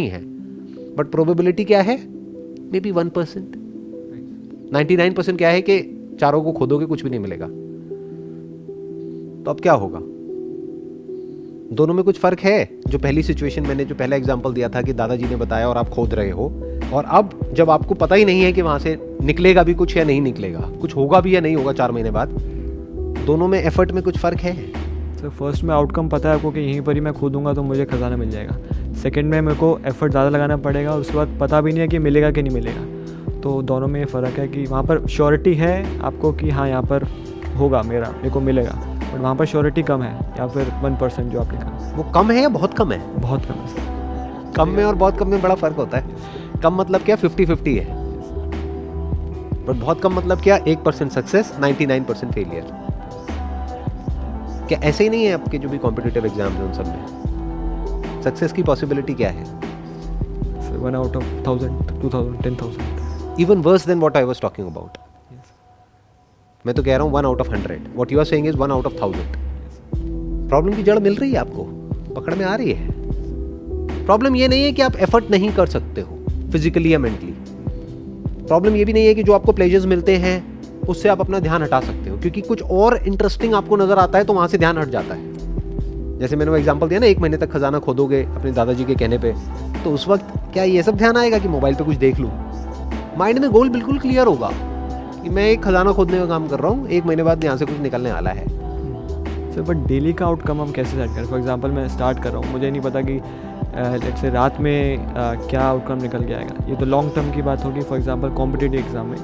नहीं है, but probability क्या है, मे बी 1%। 99% क्या है कि चारों को खोदोगे कुछ भी नहीं मिलेगा। तो अब क्या होगा? दोनों में कुछ फर्क है। जो पहली सिचुएशन मैंने जो पहला एग्जांपल दिया था कि दादाजी ने बताया और आप खोद रहे हो, और अब जब आपको पता ही नहीं है कि वहां से निकलेगा भी कुछ या नहीं निकलेगा, कुछ होगा भी या नहीं होगा 4 महीने बाद, दोनों में एफर्ट में कुछ फर्क है। सर फर्स्ट में आउटकम पता है आपको कि यहीं पर ही मैं खोदूंगा तो मुझे खजाना मिल जाएगा। सेकंड में मेरे को एफर्ट ज़्यादा लगाना पड़ेगा और उसके बाद पता भी नहीं है कि मिलेगा कि नहीं मिलेगा। तो दोनों में ये फ़र्क है कि वहाँ पर श्योरिटी है आपको कि हाँ यहाँ पर होगा, मेरे को मिलेगा, बट वहाँ पर श्योरिटी कम है, या फिर 1% जो आपने कहा। वो कम है या बहुत कम है? बहुत कम है सर। कम में और बहुत कम में बड़ा फर्क होता है। कम मतलब क्या, 50-50 है, बट बहुत कम मतलब क्या, 1% सक्सेस 99% फेलियर। क्या ऐसे ही नहीं है आपके जो भी कॉम्पिटिटिव एग्जाम है उन सब में सक्सेस की पॉसिबिलिटी क्या है? 1 out of 1000, 2000, 10,000। Even worse than what I was talking about. मैं तो कह रहा हूँ 1 out of 100। What you are saying is 1 out of 1000। Problem की जड़ मिल रही है आपको, पकड़ में आ रही है। प्रॉब्लम ये नहीं है कि आप एफर्ट नहीं कर सकते हो फिजिकली या मेंटली। प्रॉब्लम ये भी नहीं है कि जो आपको प्लेजर्स मिलते हैं उससे आप अपना ध्यान हटा सकते हो, क्योंकि कुछ और इंटरेस्टिंग आपको नजर आता है तो वहां से ध्यान हट जाता है। जैसे मैंने वो एग्जांपल दिया ना, 1 महीने तक खजाना खोदोगे अपने दादाजी के कहने पे, तो उस वक्त क्या ये सब ध्यान आएगा कि मोबाइल पे कुछ देख लूं? माइंड में गोल बिल्कुल क्लियर होगा कि मैं एक खजाना खोदने का काम कर रहा हूँ, 1 महीने बाद यहाँ से कुछ निकलने वाला है। सर बट डेली का आउटकम हम कैसे सेट करें? फॉर एग्जांपल मैं स्टार्ट कर रहा हूँ, मुझे नहीं पता कि लेट्स से रात में क्या आउटकम निकल के आएगा। ये तो लॉन्ग टर्म की बात होगी, फॉर एग्जांपल कॉम्पिटिटिव एग्जाम में।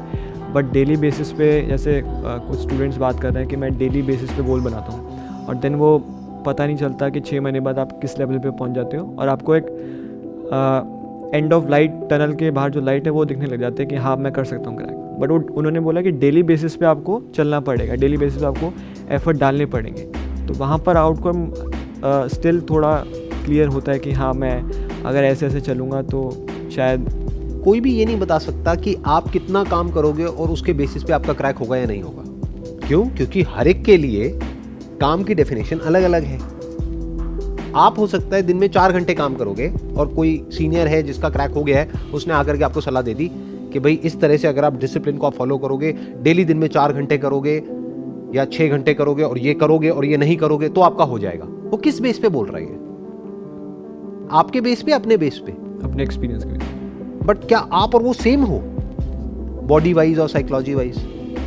बट डेली बेसिस पे जैसे कुछ स्टूडेंट्स बात कर रहे हैं कि मैं डेली बेसिस पे गोल बनाता हूँ, और देन वो पता नहीं चलता कि 6 महीने बाद आप किस लेवल पे पहुँच जाते हो, और आपको एक एंड ऑफ लाइट, टनल के बाहर जो लाइट है वो दिखने लग जाते हैं कि हाँ मैं कर सकता हूँ क्रैक। बट उन्होंने बोला कि डेली बेसिस पे आपको चलना पड़ेगा, डेली बेसिस पे आपको एफर्ट डालने पड़ेंगे। तो वहाँ पर आउटकम स्टिल थोड़ा क्लियर होता है कि हाँ मैं अगर ऐसे ऐसे चलूँगा तो शायद। कोई भी ये नहीं बता सकता कि आप कितना काम करोगे और उसके बेसिस पे आपका क्रैक होगा या नहीं होगा। क्यों? क्योंकि हर एक के लिए काम की डेफिनेशन अलग अलग है। आप हो सकता है दिन में 4 घंटे काम करोगे और कोई सीनियर है जिसका क्रैक हो गया है, उसने आकर के आपको सलाह दे दी कि भाई इस तरह से अगर आप डिसिप्लिन को आप फॉलो करोगे, डेली दिन में 4 घंटे करोगे या 6 घंटे करोगे और ये नहीं करोगे तो आपका हो जाएगा। वो किस बेस पे बोल रही है? आपके बेस पे, अपने बेस पे, अपने एक्सपीरियंस के। बट क्या आप और वो सेम हो बॉडी वाइज और साइकोलॉजी वाइज?